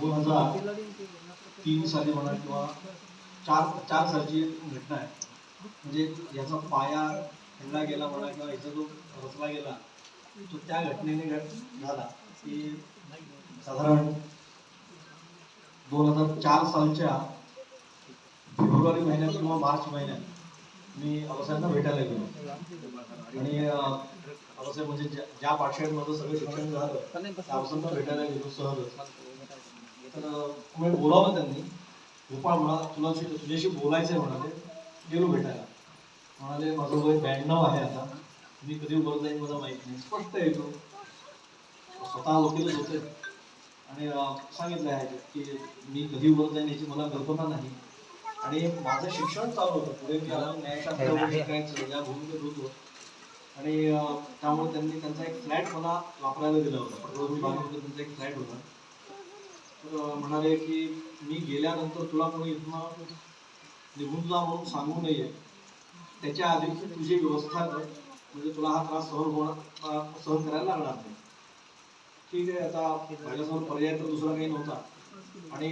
2003 साली म्हणा किंवा चार सालची घटना आहे. म्हणजे याचा पाया खणला गेला म्हणा किंवा याचा जो रचला गेला तो त्या घटनेने झाला की साधारण 2004 सालच्या फेब्रुवारी महिन्यात किंवा मार्च महिन्यात मी आबासाहेबांना भेटायला गेलो आणि आबासाहेब म्हणजे ज्या पाठशाळेत माझं सगळं शिक्षण झालं त्या आबासाहेबांना भेटायला गेलो सहजच. तर बोलावलं त्यांनी. गोपाळ म्हणा तुला तुझ्याशी बोलायचंय म्हणाले. गेलो भेटायला. म्हणाले माझं वय 92 आहे आता, मी कधी वर जाईन मला माहित नाही. स्पष्ट येतो स्वतः वकीलच होते आणि सांगितलं आहे की मी कधी वर जाईन याची मला कल्पना नाही. आणि माझं शिक्षण चालू होतं पुढे मी अजून न्यायशास्त्र शिकायचं या भूमिकेत होतो. आणि त्यामुळे त्यांनी त्यांचा एक फ्लॅट मला वापरायला दिला होता. पटवर्धन बागेमध्ये त्यांचा एक फ्लॅट होता. तर म्हणाले की मी गेल्यानंतर तुला कोणी इथनं निघून जा म्हणून सांगू नये, त्याच्या आधी तुझी व्यवस्था कर, म्हणजे तुला हा त्रास सहन करायला लागणार नाही. ठीक आहे, आता माझ्यासमोर पर्याय तर दुसरा काही नव्हता. आणि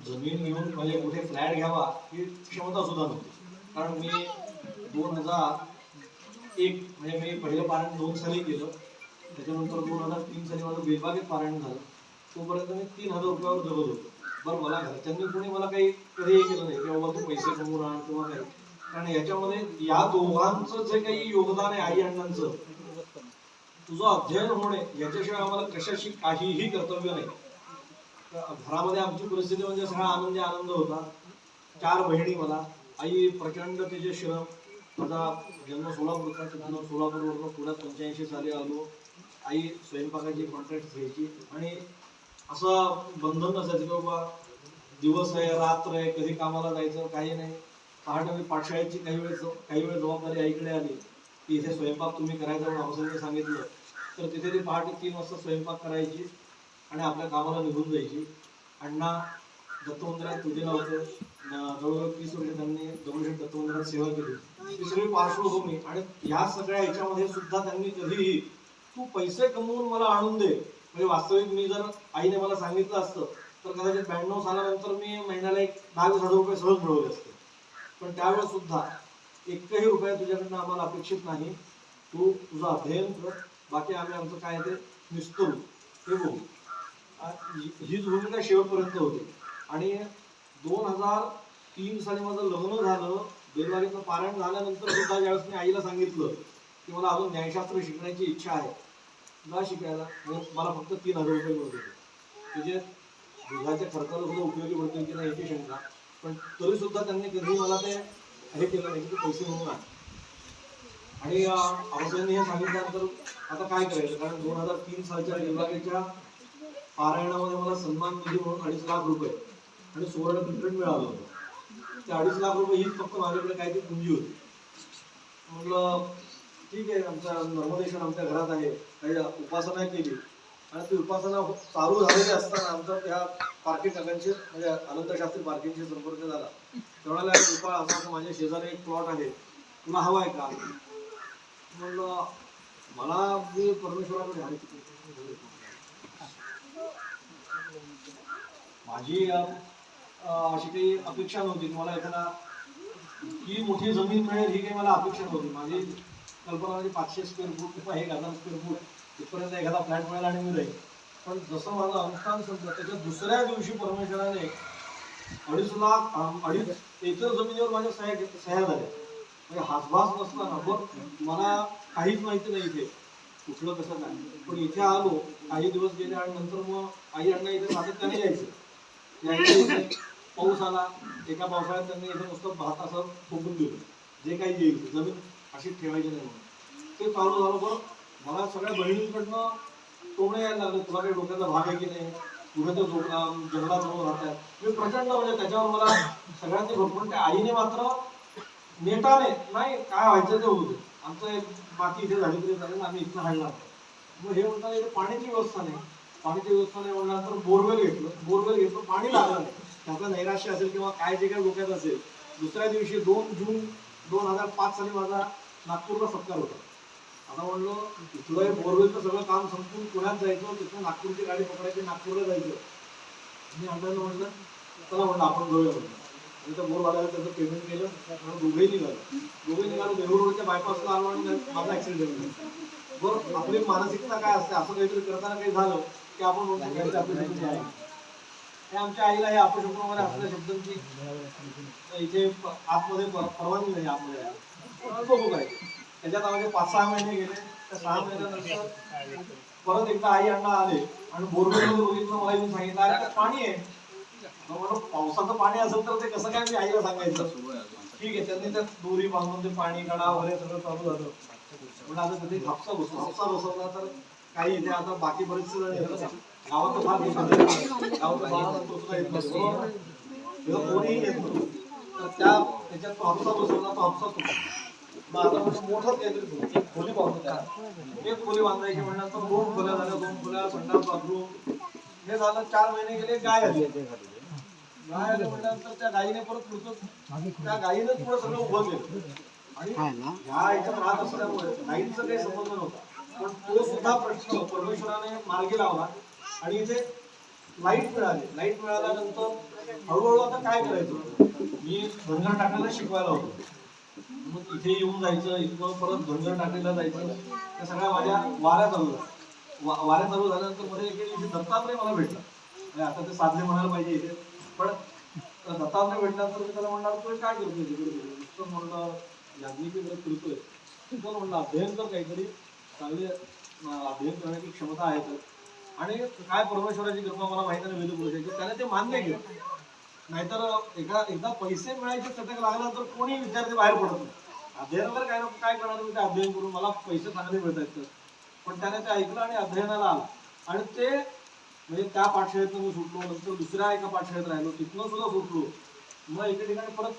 जमीन घेऊन म्हणजे कुठे फ्लॅट घ्यावा ही क्षमता सुद्धा नव्हती. कारण मी 2001 म्हणजे मी पहिलं पारायण 2 साली केलं. त्याच्यानंतर 2003 साली माझं बेलबागेत पारायण झालं. तोपर्यंत मी 3000 रुपयावर जगत होतो. बरं, मला घरच्यांनी कोणी मला काही कधीही केलं नाही की बाबा तू पैसे कमवून आण किंवा काही. कारण याच्यामध्ये या दोघांचं जे काही योगदान आहे आई अण्णांचं, तुझं अध्ययन होणे याच्याशिवाय आम्हाला कशाशी काहीही कर्तव्य नाही. घरामध्ये आमची परिस्थिती म्हणजे सगळा आनंद होता. 4 बहिणी मला, आई प्रचंड तिचे श्रम. माझा जन्म सोलापूरचा, तिथून सोलापूरवरून पुण्यात 85 साली आलो. आई स्वयंपाकाची कॉन्ट्रॅक्ट घ्यायची आणि असं बंधन नसायचं की बाबा दिवस आहे रात्र आहे कधी कामाला जायचं काही नाही. पहाटे मी पाठशाळेची काही वेळ जबाबदारी आईकडे आली की इथे स्वयंपाक तुम्ही करायचा म्हणून आबासाहेबांनी सांगितलं. तर तिथे ती पहाटे 3 वाजता स्वयंपाक करायची आणि आपल्या कामाला निघून जायची. अण्णा दत्त मंदिरात पूजेला होतं. जवळजवळ 30 वर्ष त्यांनी दगडूशेठ दत्त मंदिरात सेवा केली. ही सगळी पार्श्वभूमी आणि ह्या सगळ्या ह्याच्यामध्ये सुद्धा त्यांनी कधीही तू पैसे कमवून मला आणून दे, म्हणजे वास्तविक मी जर आईने मला सांगितलं असतं तर कदाचित 92 सालानंतर मी महिन्याला एक 10,000 रुपये सहज मिळवले असते. पण त्यावेळेस सुद्धा एकही रुपया तुझ्याकडनं आम्हाला अपेक्षित नाही. तू तुझं अध्ययन कर, बाकी आम्ही आमचं काय ते निस्तरू हे बघू. हीच भूमिका शेवटपर्यंत होती. आणि 2003 साली माझं लग्न झालं. बेलबागेतनं पारायण झाल्यानंतर सुद्धा ज्यावेळेस मी आईला सांगितलं की मला अजून न्यायशास्त्र शिकण्याची इच्छा आहे, तुला शिकायला मला फक्त 3000 रुपये मिळत होते. म्हणजे दुधाच्या खर्चाला सुद्धा उपयोगी पडतील की नाही याची शंका. पण तरी सुद्धा त्यांनी कधी मला ते हे केलं नाही की पैसे म्हणून आण. आणि आबासाहेबांनी हे सांगितल्यानंतर आता काय करायचं, कारण 2003 सालच्या बेलबागेच्या पारायणामध्ये मला सन्मान निधी म्हणून 2.5 लाख रुपये आणि सुवर्ण पिंपरीट मिळालं होतं. ते 2.5 लाख रुपये हीच फक्त माझ्याकडे काय ती पुंजी होती. म्हटलं ठीक आहे, आमच्या नर्मदेश्वर आमच्या घरात आहे, काही उपासना केली आणि ती उपासना चालू झालेली असताना आमचा त्या पार्किंग काकांशी म्हणजे अनंतशास्त्री पार्किंगशी संपर्क झाला. तेवढ्याला गोपाळ असं माझ्या शेजारी एक प्लॉट आहे, तुला हवा आहे का? म्हणलं मला मी परमेश्वराकडे माझी अशी काही अपेक्षा नव्हती की मला एखादा ही मोठी जमीन मिळेल ही काही मला अपेक्षा नव्हती. माझी कल्पना म्हणजे 500 स्क्वेअर फूट किंवा 1000 स्क्वेअर फूट इथपर्यंत एखादा फ्लॅट मिळेल आणि मी राहील. पण जसं माझं अनुष्ठान संपलं त्याच्या दुसऱ्या दिवशी परमेश्वराने 2.5 एकर जमिनीवर माझ्या सह्या झाल्या. म्हणजे हातभास नसताना बघ मला काहीच माहिती नाही इथे कुठलं कसं काय. पण इथे आलो, काही दिवस गेले आणि नंतर मग आई अण्णा इथे सातत्याने यायचं. पाऊस आला, एका पावसाळ्यात त्यांनी इथे नुसतं भात असं ठोकून दिलं, जे काही येईल जमीन अशीच ठेवायची नाही म्हणून. ते चालू झालं. बरं, मला सगळ्या बहिणींकडनं टोमणे यायला लागले, तुला काही डोक्याचा भाग आहे की नाही, कुठे ते जंगलात जाऊन राहतात. मी प्रचंड म्हणजे त्याच्यावर मला सगळ्यांनी भरपूर. त्या आईने मात्र नेटाने नाही काय व्हायचं ते होतं, आमचं एक माती इथे झाली तरी चालेल, आम्ही इथं हाडणार. मग हे म्हणतात इथे पाण्याची व्यवस्था नाही. पाण्याची व्यवस्था नाही म्हणल्यानंतर बोरवेल घेतलं, पाणी लागलं नाही. त्याचं नैराश्य असेल किंवा काय जे काही डोक्यात असेल. दुसऱ्या दिवशी 2 जून 2005 साली माझा नागपूरला सत्कार होता. आता म्हणलं इथलं बोरवेलचं सगळं काम संपून पुण्यात जायचं, तिथून नागपूरची गाडी पकडायची, नागपूरला जायचं. मी अण्णांना म्हटलं चला म्हटलं आपण जाऊया म्हटलं. आणि त्या बोरवाल्याला त्याचं पेमेंट केलं आणि दोघेही निघालो देहूर रोडच्या बायपासला आलो आणि माझा ऍक्सिडेंट झाला. बरं आपली मानसिकता काय असते, असं काहीतरी करताना काही झालं की आपण म्हणतो अपशब्द आहे. हे आमच्या आईला हे अपशब्दामध्ये असलेल्या शब्दांची इथे आतमध्ये परवानगी नाही आतमध्ये बघू काय. त्याच्यात आम्हाला 5-6 महिने गेले. त्या 6 महिन्यानंतर परत एकदा आई अण्णा आले आणि बोरवेलमध्ये बघितलं, मला येऊन सांगितलं अरे पाणी आहे. म्हणून पावसाचं पाणी असेल तर ते कसं काय मी आईला सांगायचं. ठीक आहे, त्यांनी त्यात दोरी बांधून ते पाणी काढा वगैरे सगळं चालू झालं. म्हणजे आता तिथे हापसा बसवला तर काही इथे आता बाकी बरेचसे जण येतात गावात फार कोणीही येत नव्हतं. तर त्याच्यात तो हापसा बसवला, तो हापसा मग आता मोठंच काहीतरी एक खोली बांधतो. त्याला एक खोली बांधायची म्हणल्यानंतर 2 खोल्या झाल्या, 2 खोल्या, संडास बाथरूम. हे झालं. 4 महिने गेले. गाय आली म्हटल्यानंतर त्या गायीने परत पुढचं त्या गायीने पुढं सगळं उभं केलं. आणि ह्या याच्यात राहत असल्यामुळे गायींचा काही संबंध नव्हता, पण तो सुद्धा प्रश्न परमेश्वराने मार्गी लावला. आणि इथे लाईट मिळाली. लाईट मिळाल्यानंतर हळूहळू आता काय करायचं, मी धनगर टाकायला शिकवायला होतो. मग इथे येऊन जायचं, इथं परत धनगर टाकायला जायचं. त्या सगळ्या माझ्या वाऱ्या चालू झाल्या. वाऱ्या चालू झाल्यानंतर मध्ये एक दिवशी दत्तात्रय मला भेटला. आता ते साधले म्हणायला पाहिजे इथे, पण दत्तात्रय भेटल्यानंतर मी त्याला म्हणणार तू काय करतोय तिकडे. नुसतं म्हणलं याज्ञिकी करतोय. पण म्हणलं अध्ययन कर, काहीतरी चांगले अध्ययन करण्याची क्षमता आहे तर. आणि काय परमेश्वराची कृपा मला माहिती नाही वेद पुरुषाची, त्याने ते मान्य केलं. नाहीतर एकदा पैसे मिळायचे चटक लागला तर कोणी विद्यार्थी बाहेर पडत नाही. अध्ययनाला काय करणार मी ते अध्ययन करून, मला पैसे चांगले मिळत आहेत. पण त्याने ते ऐकलं आणि अध्ययनाला आलं. आणि ते म्हणजे त्या पाठशाळेतनं मी सुटलो, नंतर दुसऱ्या एका पाठशाळेत राहिलो, तिथनं सुद्धा सुटलो. मग एके ठिकाणी परत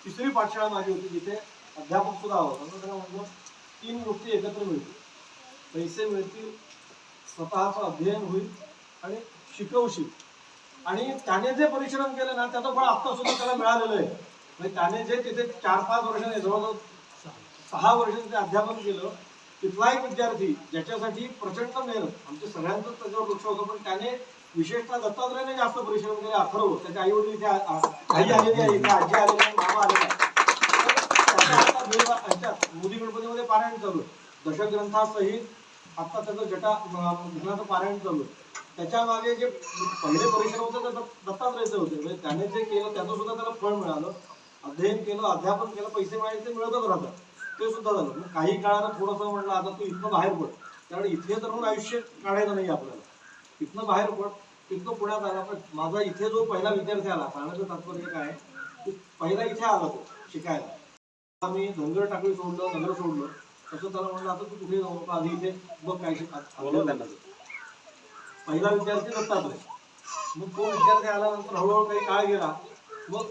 3री पाठशाळा माझी होती, जिथे अध्यापक सुद्धा होता. त्याला म्हटलं 3 गोष्टी एकत्र मिळतील, पैसे मिळतील, स्वतःचं अध्ययन होईल आणि शिकवशील. आणि त्याने जे परिश्रम केले ना त्याचं फळ आता सुद्धा त्याला मिळालेलं आहे. म्हणजे त्याने जे तिथे 4-5 वर्षांनी, जवळजवळ 6 वर्षांचे अध्यापन केलं, तिथला एक विद्यार्थी ज्याच्यासाठी प्रचंड मेहनत, आमच्या सगळ्यांचं त्याच्यावर लक्ष होतं, पण त्याने विशेषतः दत्तात्रयाने जास्त परिश्रम केले. अथर्व, त्याच्या आई वडील इथे आई आलेली आहे, इथे आजी आलेली आहे, मामा आलेला आहे. मोदी गणपतीमध्ये पारायण चालू आहे, दशग्रंथासहित आता त्याचं जटाचं पारायण चालू आहे. त्याच्या मागे जे पहिले परिश्रम होते ते दत्तात्रयाचे होते. म्हणजे त्याने जे केलं त्याचं सुद्धा त्याला फळ मिळालं. अध्ययन केलं, अध्यापन केलं, पैसे मिळाले ते मिळतच राहतात, ते सुद्धा झालं. मग काही काळानं थोडंसं म्हणलं आता तू इथनं बाहेर पड, त्यामुळे इथे तर आयुष्य काढायचं नाही आपल्याला, इथनं बाहेर पड. तिथनं पुण्यात आला. पण माझा इथे जो पहिला विद्यार्थी आला, सांगण्याचं तात्पर्य काय, पहिला इथे आला तो शिकायला. आम्ही धनगर टाकळी सोडलं, नगर सोडलं. तसं त्याला म्हणलं आता तू कुठे जाऊ नका, आधी इथे बघ काय शिकत. पहिला विद्यार्थी दत्तात्रय. मग तो विद्यार्थी आल्यानंतर हळूहळू काही काळ गेला. मग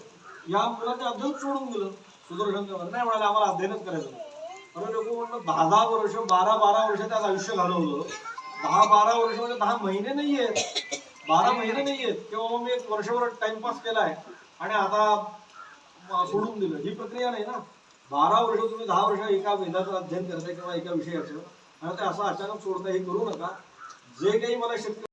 या मुलाने अध्ययन सोडून दिलं. सुदर्शन नाही म्हणाले आम्हाला अध्ययनच करायचं नाही. अरे लोक म्हणलं 10-10 वर्ष, 12-12 वर्ष त्यात आयुष्य घालवलं. 10-12 वर्ष म्हणजे 10 महिने नाही आहेत, 12 महिने नाही आहेत. किंवा मग मी 1 वर्षभर टाइमपास केलाय आणि आता सोडून दिलं, ही प्रक्रिया नाही ना. 12 वर्ष तुम्ही 10 वर्ष एका वेदाचं अध्ययन करताय किंवा एका विषयाचं, आणि ते असं अचानक सोडता, हे करू नका. जे काही मला शक्य